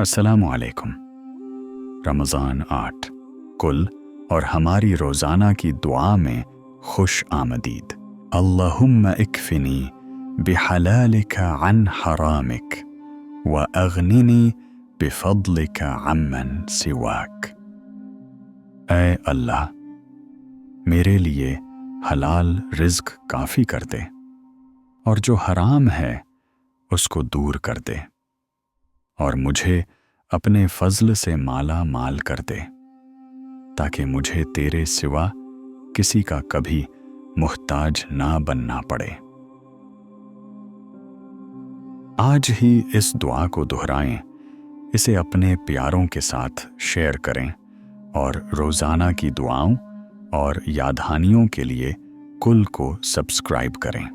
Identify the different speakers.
Speaker 1: السلام علیکم۔ رمضان 8 کل اور ہماری روزانہ کی دعا میں خوش آمدید۔ اللہم اکفنی بحلالک عن حرامک واغننی بفضلک عمن سواک۔ اے اللہ، میرے لیے حلال رزق کافی کر دے اور جو حرام ہے اس کو دور کر دے، اور مجھے اپنے فضل سے مالا مال کر دے تاکہ مجھے تیرے سوا کسی کا کبھی محتاج نہ بننا پڑے۔ آج ہی اس دعا کو دہرائیں، اسے اپنے پیاروں کے ساتھ شیئر کریں اور روزانہ کی دعاؤں اور یادہانیوں کے لیے کل کو سبسکرائب کریں۔